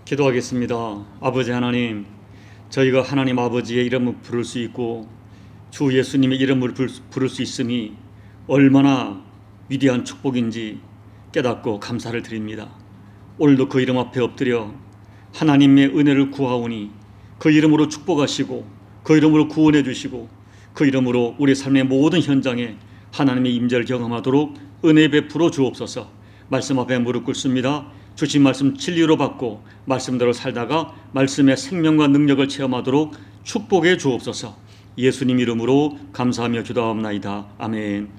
기도하겠습니다. 아버지 하나님, 저희가 하나님 아버지의 이름을 부를 수 있고 주 예수님의 이름을 부를 수 있음이 얼마나 위대한 축복인지 깨닫고 감사를 드립니다. 오늘도 그 이름 앞에 엎드려 하나님의 은혜를 구하오니 그 이름으로 축복하시고 그 이름으로 구원해 주시고 그 이름으로 우리 삶의 모든 현장에 하나님의 임재를 경험하도록 은혜 베풀어 주옵소서. 말씀 앞에 무릎 꿇습니다. 주신 말씀 진리로 받고 말씀대로 살다가 말씀의 생명과 능력을 체험하도록 축복해 주옵소서. 예수님 이름으로 감사하며 기도하옵나이다. 아멘.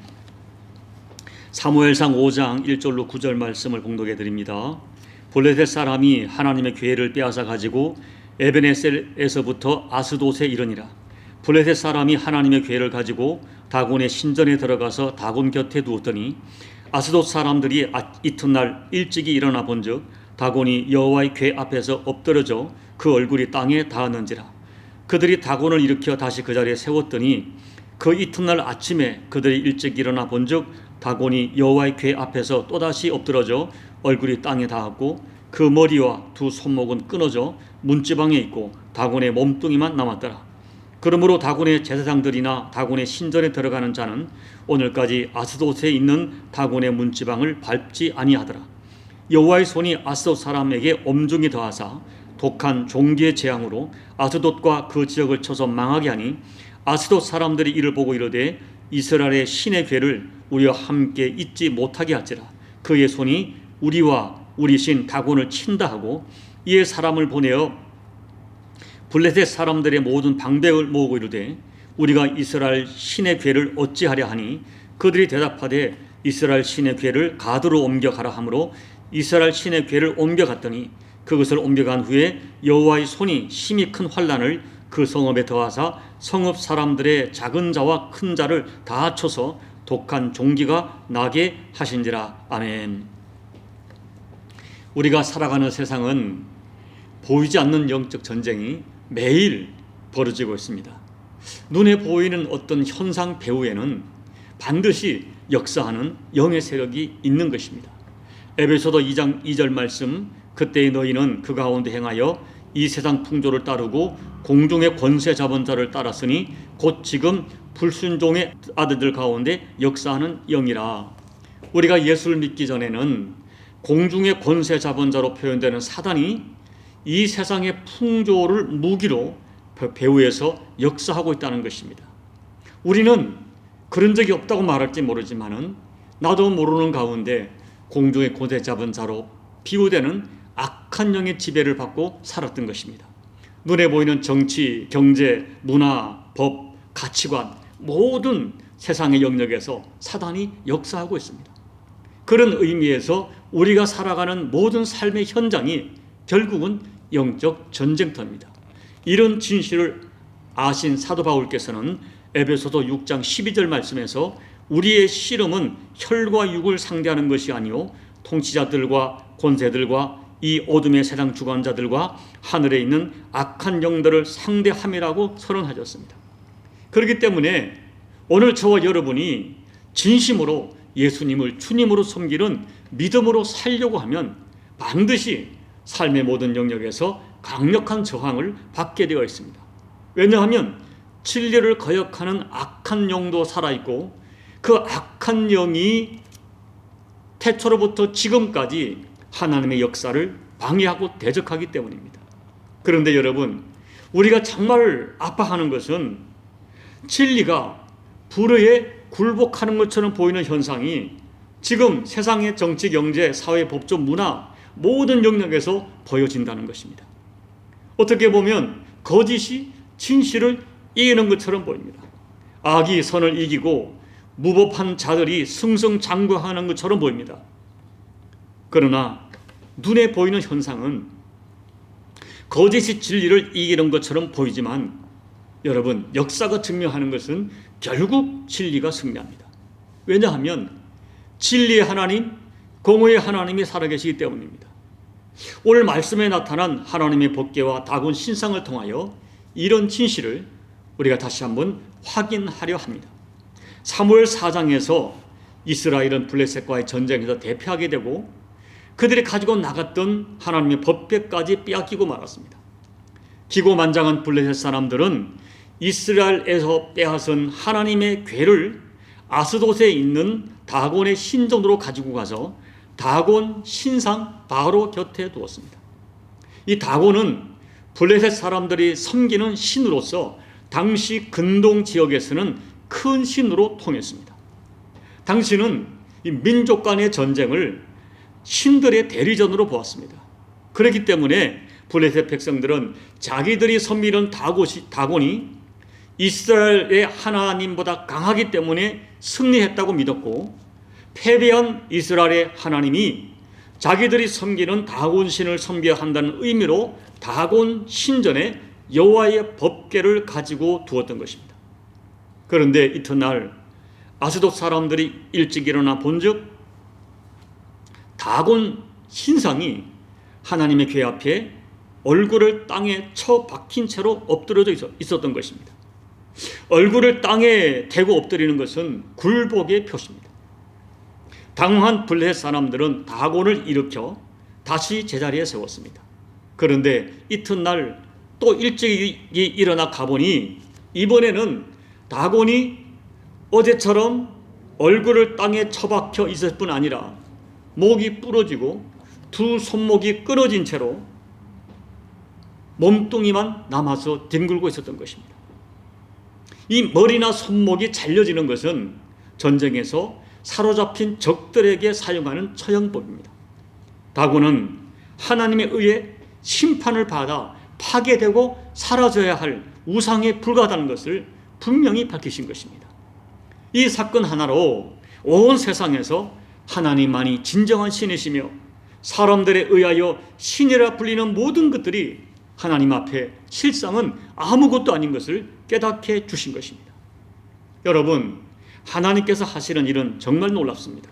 사무엘상 5장 1절로 9절 말씀을 봉독해 드립니다. 블레셋 사람이 하나님의 괴를 빼앗아 가지고 에베네셀에서부터 아스돗에 이르니라. 블레셋 사람이 하나님의 괴를 가지고 다곤의 신전에 들어가서 다곤 곁에 두었더니 아스돗 사람들이 이튿날 일찍이 일어나 본즉 다곤이 여호와의 궤 앞에서 엎드러져 그 얼굴이 땅에 닿았는지라. 그들이 다곤을 일으켜 다시 그 자리에 세웠더니 그 이튿날 아침에 그들이 일찍 일어나 본즉 다곤이 여호와의 궤 앞에서 또다시 엎드러져 얼굴이 땅에 닿았고 그 머리와 두 손목은 끊어져 문지방에 있고 다곤의 몸뚱이만 남았더라. 그러므로 다곤의 제사장들이나 다곤의 신전에 들어가는 자는 오늘까지 아스돗에 있는 다곤의 문지방을 밟지 아니하더라. 여호와의 손이 아스돗 사람에게 엄중히 더하사 독한 종기의 재앙으로 아스돗과 그 지역을 쳐서 망하게 하니 아스돗 사람들이 이를 보고 이르되 이스라엘의 신의 괴를 우리와 함께 잊지 못하게 할지라. 그의 손이 우리와 우리 신 다곤을 친다 하고 이에 사람을 보내어 블레셋 사람들의 모든 방백을 모으고 이르되 우리가 이스라엘 신의 괴를 어찌하려 하니 그들이 대답하되 이스라엘 신의 괴를 가드로 옮겨가라 하므로 이스라엘 신의 괴를 옮겨갔더니 그것을 옮겨간 후에 여호와의 손이 심히 큰 환난을 그 성읍에 더하사 성읍 사람들의 작은 자와 큰 자를 다 합쳐서 독한 종기가 나게 하신지라. 아멘. 우리가 살아가는 세상은 보이지 않는 영적 전쟁이 매일 벌어지고 있습니다. 눈에 보이는 어떤 현상 배후에는 반드시 역사하는 영의 세력이 있는 것입니다. 에베소서 2장 2절 말씀, 그때의 너희는 그 가운데 행하여 이 세상 풍조를 따르고 공중의 권세 잡은 자를 따랐으니 곧 지금 불순종의 아들들 가운데 역사하는 영이라. 우리가 예수를 믿기 전에는 공중의 권세 잡은 자로 표현되는 사단이 이 세상의 풍조를 무기로 배후에서 역사하고 있다는 것입니다. 우리는 그런 적이 없다고 말할지 모르지만은 나도 모르는 가운데 공중의 권세 잡은 자로 비유되는 악한 영의 지배를 받고 살았던 것입니다. 눈에 보이는 정치, 경제, 문화, 법, 가치관 모든 세상의 영역에서 사단이 역사하고 있습니다. 그런 의미에서 우리가 살아가는 모든 삶의 현장이 결국은 영적 전쟁터입니다. 이런 진실을 아신 사도 바울께서는 에베소서 6장 12절 말씀에서 우리의 씨름은 혈과 육을 상대하는 것이 아니요 통치자들과 권세들과 이 어둠의 세상 주관자들과 하늘에 있는 악한 영들을 상대함이라고 선언하셨습니다. 그렇기 때문에 오늘 저와 여러분이 진심으로 예수님을 주님으로 섬기는 믿음으로 살려고 하면 반드시 삶의 모든 영역에서 강력한 저항을 받게 되어 있습니다. 왜냐하면 진리를 거역하는 악한 영도 살아있고 그 악한 영이 태초로부터 지금까지 하나님의 역사를 방해하고 대적하기 때문입니다. 그런데 여러분, 우리가 정말 아파하는 것은 진리가 불의에 굴복하는 것처럼 보이는 현상이 지금 세상의 정치, 경제, 사회, 법조, 문화 모든 영역에서 보여진다는 것입니다. 어떻게 보면 거짓이 진실을 이기는 것처럼 보입니다. 악이 선을 이기고 무법한 자들이 승승장구하는 것처럼 보입니다. 그러나 눈에 보이는 현상은 거짓이 진리를 이기는 것처럼 보이지만 여러분, 역사가 증명하는 것은 결국 진리가 승리합니다. 왜냐하면 진리의 하나님, 공의의 하나님이 살아계시기 때문입니다. 오늘 말씀에 나타난 하나님의 법궤와 다곤 신상을 통하여 이런 진실을 우리가 다시 한번 확인하려 합니다. 사무엘 4장에서 이스라엘은 블레셋과의 전쟁에서 대패하게 되고 그들이 가지고 나갔던 하나님의 법궤까지 빼앗기고 말았습니다. 기고만장한 블레셋 사람들은 이스라엘에서 빼앗은 하나님의 궤를 아스돗에 있는 다곤의 신전으로 가지고 가서 다곤 신상 바로 곁에 두었습니다. 이 다곤은 블레셋 사람들이 섬기는 신으로서 당시 근동 지역에서는 큰 신으로 통했습니다. 당시는 이 민족 간의 전쟁을 신들의 대리전으로 보았습니다. 그렇기 때문에 블레셋 백성들은 자기들이 섬기는 다곤이 이스라엘의 하나님보다 강하기 때문에 승리했다고 믿었고, 패배한 이스라엘의 하나님이 자기들이 섬기는 다곤 신을 섬겨야 한다는 의미로 다곤 신전에 여호와의 법궤를 가지고 두었던 것입니다. 그런데 이튿날 아스돗 사람들이 일찍 일어나 본즉 다곤 신상이 하나님의 궤 앞에 얼굴을 땅에 쳐 박힌 채로 엎드려져 있었던 것입니다. 얼굴을 땅에 대고 엎드리는 것은 굴복의 표시입니다. 당황한 블레셋 사람들은 다곤을 일으켜 다시 제자리에 세웠습니다. 그런데 이튿날 또 일찍 일어나 가보니 이번에는 다곤이 어제처럼 얼굴을 땅에 처박혀 있을 뿐 아니라 목이 부러지고 두 손목이 끊어진 채로 몸뚱이만 남아서 뒹굴고 있었던 것입니다. 이 머리나 손목이 잘려지는 것은 전쟁에서 사로잡힌 적들에게 사용하는 처형법입니다. 다곤은 하나님에 의해 심판을 받아 파괴되고 사라져야 할 우상에 불과하다는 것을 분명히 밝히신 것입니다. 이 사건 하나로 온 세상에서 하나님만이 진정한 신이시며 사람들에 의하여 신이라 불리는 모든 것들이 하나님 앞에 실상은 아무것도 아닌 것을 깨닫게 해 주신 것입니다. 여러분, 하나님께서 하시는 일은 정말 놀랍습니다.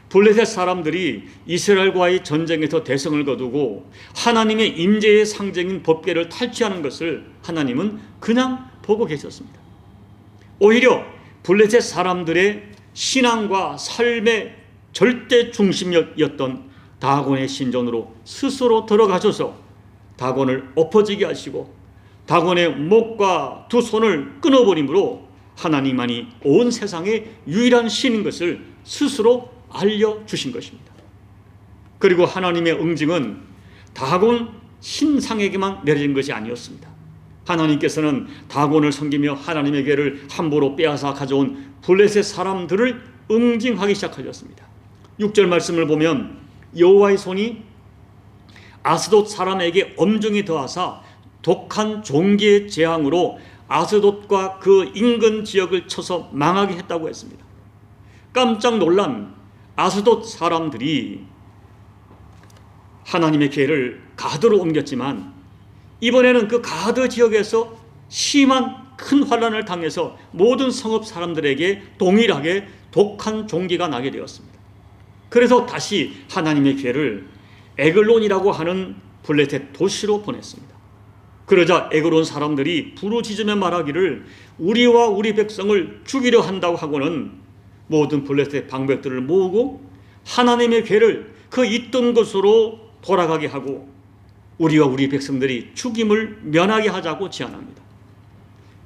블레셋 사람들이 이스라엘과의 전쟁에서 대성을 거두고 하나님의 임재의 상징인 법궤를 탈취하는 것을 하나님은 그냥 보고 계셨습니다. 오히려 블레셋 사람들의 신앙과 삶의 절대 중심이었던 다곤의 신전으로 스스로 들어가셔서 다곤을 엎어지게 하시고 다곤의 목과 두 손을 끊어버림으로 하나님만이 온 세상의 유일한 신인 것을 스스로 알려주신 것입니다. 그리고 하나님의 응징은 다곤 신상에게만 내려진 것이 아니었습니다. 하나님께서는 다곤을 섬기며 하나님의 궤를 함부로 빼앗아 가져온 블레셋 사람들을 응징하기 시작하셨습니다. 6절 말씀을 보면 여호와의 손이 아스돗 사람에게 엄중히 더하사 독한 종기의 재앙으로 아스돗과 그 인근 지역을 쳐서 망하게 했다고 했습니다. 깜짝 놀란 아스돗 사람들이 하나님의 궤를 가드로 옮겼지만 이번에는 그 가드 지역에서 심한 큰 환난을 당해서 모든 성읍 사람들에게 동일하게 독한 종기가 나게 되었습니다. 그래서 다시 하나님의 궤를 에글론이라고 하는 블레셋 도시로 보냈습니다. 그러자 에글론 사람들이 부르짖으며 말하기를 우리와 우리 백성을 죽이려 한다고 하고는 모든 블레셋 방백들을 모으고 하나님의 궤를 그 있던 곳으로 돌아가게 하고 우리와 우리 백성들이 죽임을 면하게 하자고 제안합니다.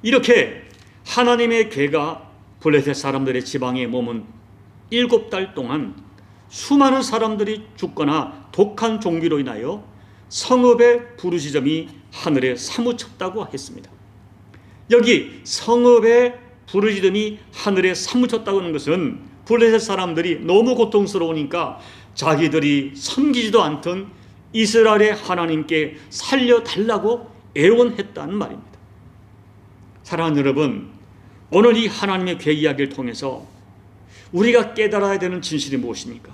이렇게 하나님의 궤가 블레셋 사람들의 지방에 머문 7달 동안 수많은 사람들이 죽거나 독한 종기로 인하여 성읍의 부르짖음이 하늘에 사무쳤다고 했습니다. 여기 성읍의 부르짖음이 하늘에 사무쳤다고 하는 것은 블레셋 사람들이 너무 고통스러우니까 자기들이 섬기지도 않던 이스라엘의 하나님께 살려달라고 애원했다는 말입니다. 사랑하는 여러분, 오늘 이 하나님의 궤 이야기를 통해서 우리가 깨달아야 되는 진실이 무엇입니까?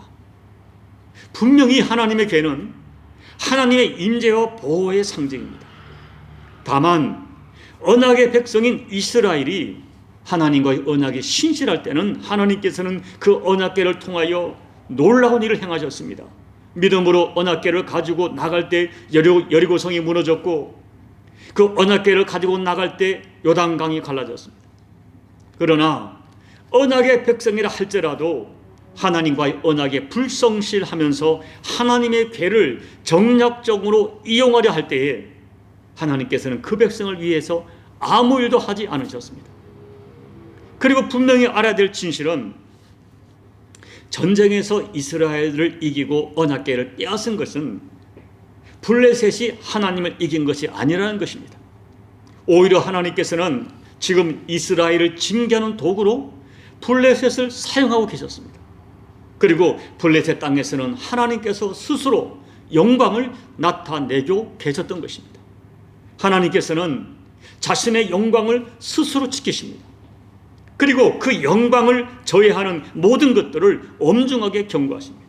분명히 하나님의 궤는 하나님의 임재와 보호의 상징입니다. 다만 언약의 백성인 이스라엘이 하나님과의 언약에 신실할 때는 하나님께서는 그 언약궤를 통하여 놀라운 일을 행하셨습니다. 믿음으로 언약궤를 가지고 나갈 때 여리고성이 무너졌고 그 언약궤를 가지고 나갈 때 요단강이 갈라졌습니다. 그러나 언약의 백성이라 할지라도 하나님과의 언약에 불성실하면서 하나님의 괴를 정략적으로 이용하려 할 때에 하나님께서는 그 백성을 위해서 아무 일도 하지 않으셨습니다. 그리고 분명히 알아야 될 진실은 전쟁에서 이스라엘을 이기고 언약궤를 빼앗은 것은 블레셋이 하나님을 이긴 것이 아니라는 것입니다. 오히려 하나님께서는 지금 이스라엘을 징계하는 도구로 블레셋을 사용하고 계셨습니다. 그리고 블레셋 땅에서는 하나님께서 스스로 영광을 나타내고 계셨던 것입니다. 하나님께서는 자신의 영광을 스스로 지키십니다. 그리고 그 영광을 저해하는 모든 것들을 엄중하게 경고하십니다.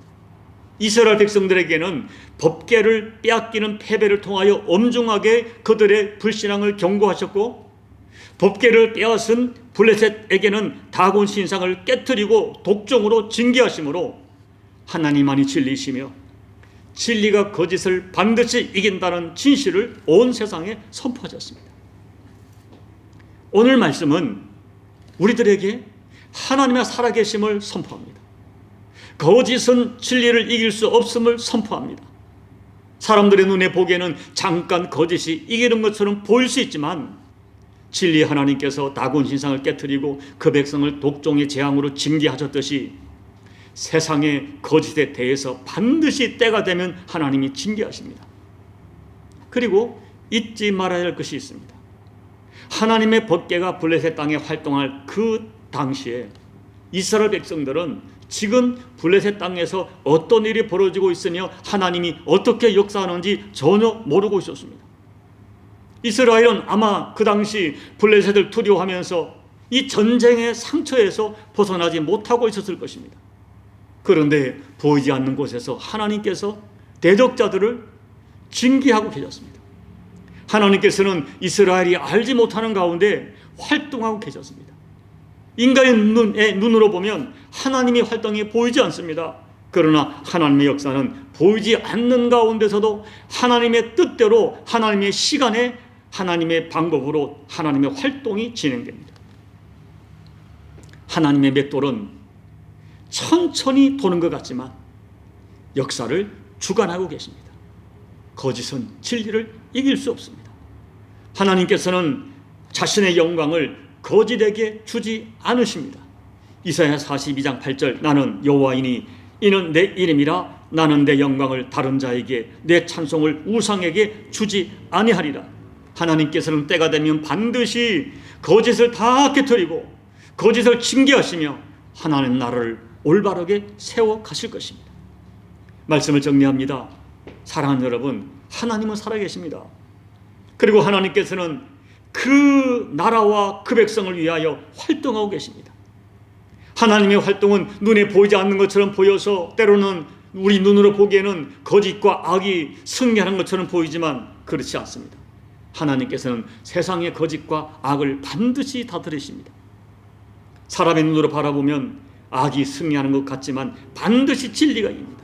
이스라엘 백성들에게는 법궤를 빼앗기는 패배를 통하여 엄중하게 그들의 불신앙을 경고하셨고, 법궤를 빼앗은 블레셋에게는 다곤 신상을 깨뜨리고 독종으로 징계하심으로 하나님만이 진리이시며 진리가 거짓을 반드시 이긴다는 진실을 온 세상에 선포하셨습니다. 오늘 말씀은 우리들에게 하나님의 살아계심을 선포합니다. 거짓은 진리를 이길 수 없음을 선포합니다. 사람들의 눈에 보기에는 잠깐 거짓이 이기는 것처럼 보일 수 있지만 진리 하나님께서 다곤 신상을 깨뜨리고 그 백성을 독종의 재앙으로 징계하셨듯이 세상의 거짓에 대해서 반드시 때가 되면 하나님이 징계하십니다. 그리고 잊지 말아야 할 것이 있습니다. 하나님의 법궤가 블레셋 땅에 활동할 그 당시에 이스라엘 백성들은 지금 블레셋 땅에서 어떤 일이 벌어지고 있으며 하나님이 어떻게 역사하는지 전혀 모르고 있었습니다. 이스라엘은 아마 그 당시 블레셋을 두려워하면서 이 전쟁의 상처에서 벗어나지 못하고 있었을 것입니다. 그런데 보이지 않는 곳에서 하나님께서 대적자들을 징계하고 계셨습니다. 하나님께서는 이스라엘이 알지 못하는 가운데 활동하고 계셨습니다. 인간의 눈으로 보면 하나님의 활동이 보이지 않습니다. 그러나 하나님의 역사는 보이지 않는 가운데서도 하나님의 뜻대로 하나님의 시간에 하나님의 방법으로 하나님의 활동이 진행됩니다. 하나님의 맷돌은 천천히 도는 것 같지만 역사를 주관하고 계십니다. 거짓은 진리를 이길 수 없습니다. 하나님께서는 자신의 영광을 거짓에게 주지 않으십니다. 이사야 42장 8절 나는 여호와이니 이는 내 이름이라 나는 내 영광을 다른 자에게 내 찬송을 우상에게 주지 아니하리라. 하나님께서는 때가 되면 반드시 거짓을 다 깨뜨리고 거짓을 징계하시며 하나님 나라를 올바르게 세워 가실 것입니다. 말씀을 정리합니다. 사랑하는 여러분, 하나님은 살아계십니다. 그리고 하나님께서는 그 나라와 그 백성을 위하여 활동하고 계십니다. 하나님의 활동은 눈에 보이지 않는 것처럼 보여서 때로는 우리 눈으로 보기에는 거짓과 악이 승리하는 것처럼 보이지만 그렇지 않습니다. 하나님께서는 세상의 거짓과 악을 반드시 다스리십니다. 사람의 눈으로 바라보면 악이 승리하는 것 같지만 반드시 진리가 이깁니다.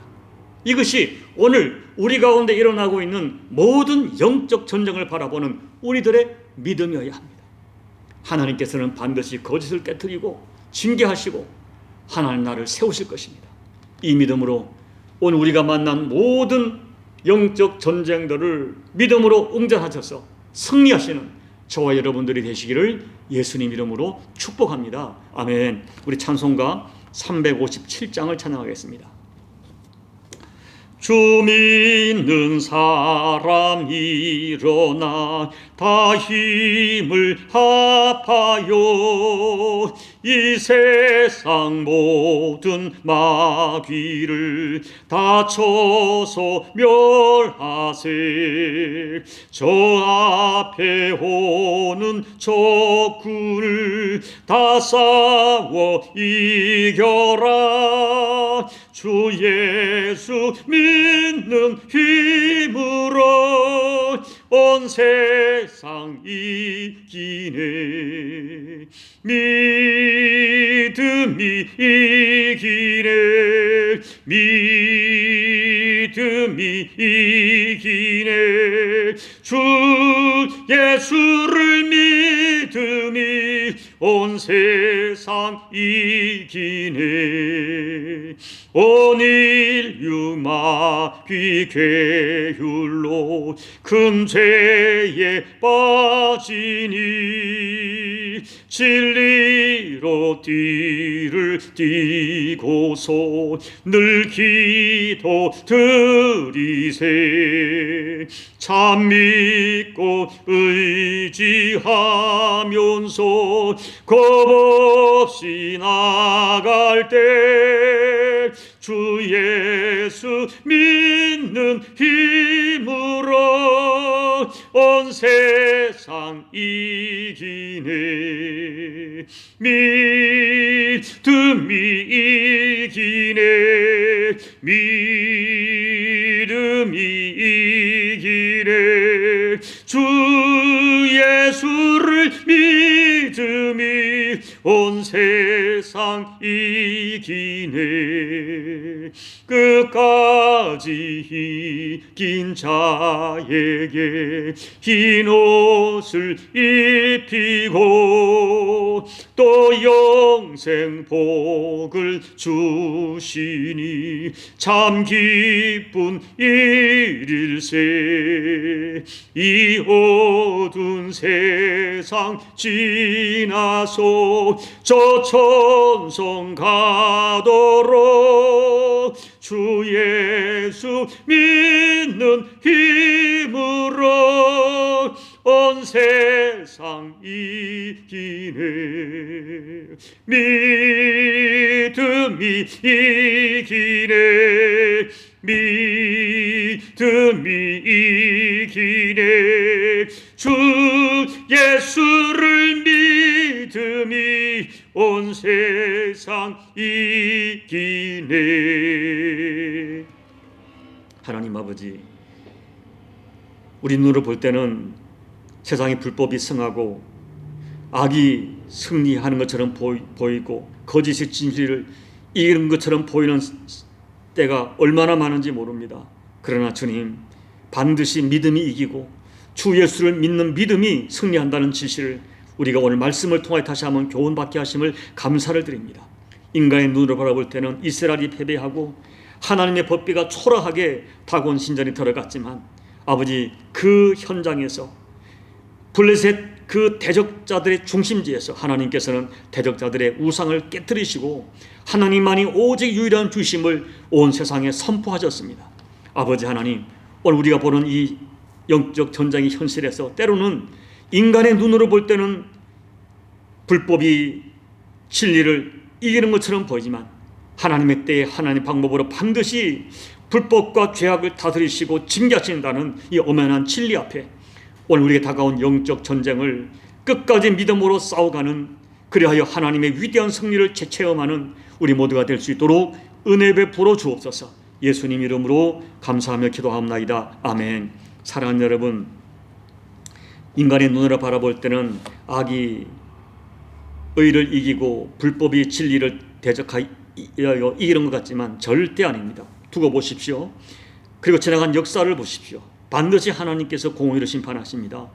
이것이 오늘 우리 가운데 일어나고 있는 모든 영적 전쟁을 바라보는 우리들의 믿음이어야 합니다. 하나님께서는 반드시 거짓을 깨뜨리고 징계하시고 하나님 나라를 세우실 것입니다. 이 믿음으로 오늘 우리가 만난 모든 영적 전쟁들을 믿음으로 응전하셔서 승리하시는 저와 여러분들이 되시기를 예수님 이름으로 축복합니다. 아멘. 우리 찬송가 357장을 찬양하겠습니다. 주 믿는 사람 일어나 다 힘을 합하여 이 세상 모든 마귀를 다 쳐서 멸하세. 저 앞에 오는 적군을 다 싸워 이겨라. 주 예수 믿는 힘으로 온 세상 이기네. 믿음이 이기네. 믿음이 이기네. 주 예수를 믿음이 온 세상 이기네. 온 인류 마귀 계율로 큰 죄에 빠지니 진리로 뒤를 띠고서 늘 기도 드리세. 참 믿고 의지하면서 겁없이 나갈 때 주 예수 믿는 힘으로 온 세상 이기네. 믿음이 이기네. 믿음이 이기네. 주 예수를 믿음이 온 세상 이기네. 끝까지 이긴 자에게 흰 옷을 입히고 또 영생 복을 주시니 참 기쁜 일일세. 이 어두운 세상 지나서 저 천성 가도록 주 예수 믿는 힘으로 온 세상 이기네. 믿음이 이기네. 믿음이 이기네. 주 예수를 믿음이 온 세상 이기네. 하나님 아버지, 우리 눈으로 볼 때는 세상의 불법이 승하고 악이 승리하는 것처럼 보이고 거짓의 진실을 이기는 것처럼 보이는 때가 얼마나 많은지 모릅니다. 그러나 주님, 반드시 믿음이 이기고 주 예수를 믿는 믿음이 승리한다는 진실을 우리가 오늘 말씀을 통해 다시 한번 교훈받게 하심을 감사를 드립니다. 인간의 눈으로 바라볼 때는 이스라엘이 패배하고 하나님의 법궤가 초라하게 다곤 신전에 들어갔지만 아버지, 그 현장에서 블레셋 그 대적자들의 중심지에서 하나님께서는 대적자들의 우상을 깨뜨리시고 하나님만이 오직 유일한 주심을 온 세상에 선포하셨습니다. 아버지 하나님, 오늘 우리가 보는 이 영적 전쟁의 현실에서 때로는 인간의 눈으로 볼 때는 불법이 진리를 이기는 것처럼 보이지만 하나님의 때에 하나님의 방법으로 반드시 불법과 죄악을 다스리시고 징계하신다는 이 엄연한 진리 앞에 오늘 우리에게 다가온 영적 전쟁을 끝까지 믿음으로 싸워가는, 그리하여 하나님의 위대한 승리를 재체험하는 우리 모두가 될 수 있도록 은혜 베풀어 주옵소서. 예수님 이름으로 감사하며 기도합나이다. 아멘. 사랑하는 여러분, 인간의 눈으로 바라볼 때는 악이 의를 이기고 불법이 진리를 대적하여 이기는 것 같지만 절대 아닙니다. 두고 보십시오. 그리고 지나간 역사를 보십시오. 반드시 하나님께서 공의로 심판하십니다.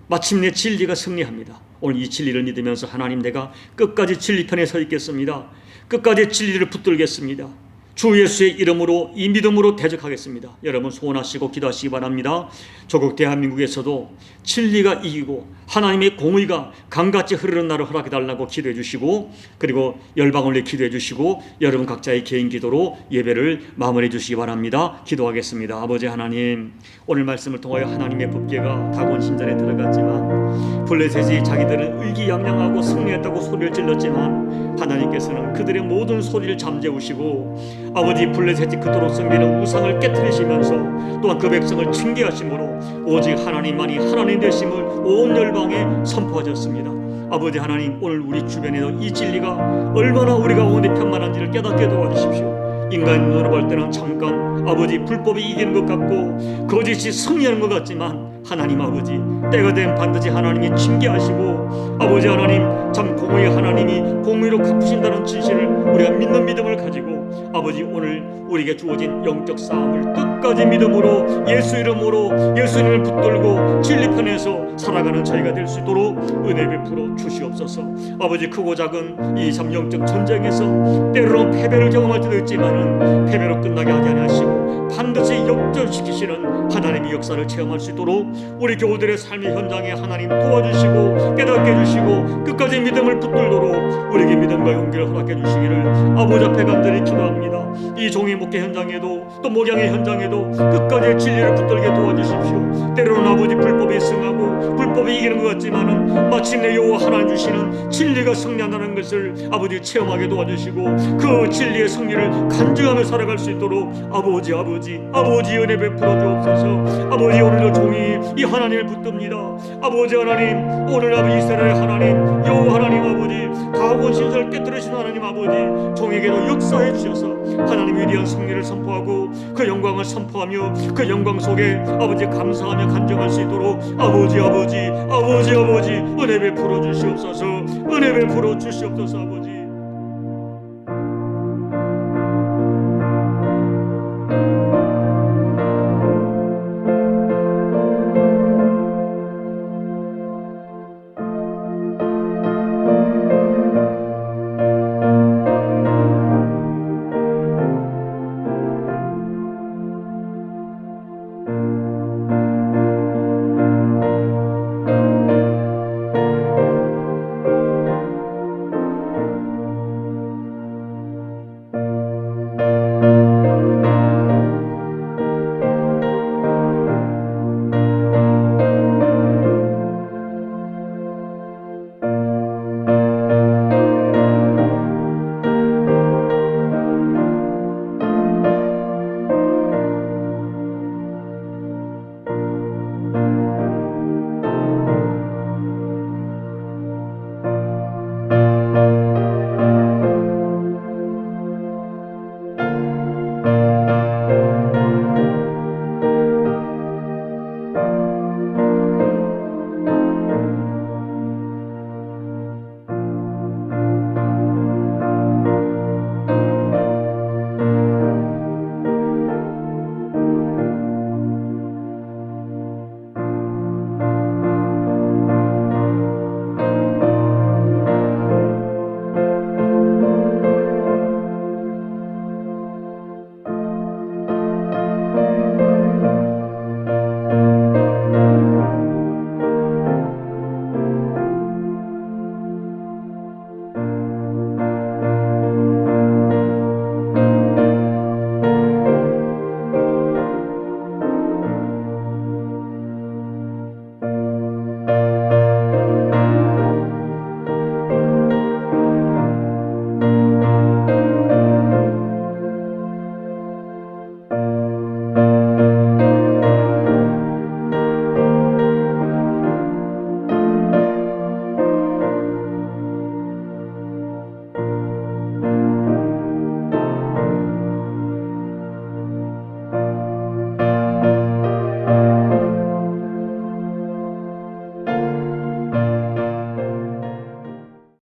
마침내 진리가 승리합니다. 오늘 이 진리를 믿으면서 하나님, 내가 끝까지 진리 편에 서 있겠습니다. 끝까지 진리를 붙들겠습니다. 주 예수의 이름으로 이 믿음으로 대적하겠습니다. 여러분 소원하시고 기도하시기 바랍니다. 조국 대한민국에서도 진리가 이기고 하나님의 공의가 강같이 흐르는 날을 허락해 달라고 기도해 주시고, 그리고 열방을 위해 기도해 주시고, 여러분 각자의 개인 기도로 예배를 마무리해 주시기 바랍니다. 기도하겠습니다. 아버지 하나님, 오늘 말씀을 통하여 하나님의 법궤가 다곤 신전에 들어갔지만 블레셋이 자기들은 의기양양하고 승리했다고 소리를 질렀지만 하나님께서는 그들의 모든 소리를 잠재우시고 아버지 블레셋이 그토록 섬기는 우상을 깨뜨리시면서 또한 그 백성을 징계하심으로 오직 하나님만이 하나님 되심을 온 열방에 선포하셨습니다. 아버지 하나님, 오늘 우리 주변에도 이 진리가 얼마나 우리 가운데 편만한지를 깨닫게 도와주십시오. 인간의 눈으로 볼 때는 잠깐 아버지 불법이 이기는 것 같고 거짓이 승리하는 것 같지만 하나님 아버지, 때가 되면 반드시 하나님이 징계하시고 아버지 하나님, 참 공의의 하나님이 공의로 갚으신다는 진실을 우리가 믿는 믿음을 가지고 아버지, 오늘 우리에게 주어진 영적 싸움을 끝까지 믿음으로 예수 이름으로 예수님을 붙들고 진리편에서 살아가는 저희가 될 수 있도록 은혜 베풀어 주시옵소서. 아버지, 크고 작은 이 참 영적 전쟁에서 때로는 패배를 경험할 때도 있지만은 패배로 끝나게 하지 아니하시고 반드시 역전시키시는 하나님의 역사를 체험할 수 있도록 우리 교우들의 삶의 현장에 하나님 도와주시고 깨닫게 해주시고 끝까지 믿음을 붙들도록 우리에게 믿음과 용기를 허락해 주시기를 아버지 앞에 간절히 기도합니다. 이 종의 목회 현장에도 또 목양의 현장에도 끝까지 진리를 붙들게 도와주십시오. 때로는 아버지 불법에 승하고 불법에 이기는 것 같지만은 마침내 여호와 하나님 주시는 진리가 승리한다는 것을 아버지 체험하게 도와주시고 그 진리의 승리를 간증하며 살아갈 수 있도록 아버지 은혜 베풀어 주옵소서. 아버지, 오늘도 종이 이 하나님을 붙듭니다. 아버지 하나님, 오늘 아버지 이스라엘의 하나님 여호와 하나님 아버지 다곤 신설 깨뜨리신 하나님 아버지 종에게도 역사해 주셔서 하나님 위대한 승리를 선포하고 그 영광을 선포하며 그 영광 속에 아버지 감사하며 간증할 수 있도록 아버지 은혜 베풀어 주시옵소서. 은혜 베풀어 주시옵소서. 아버지.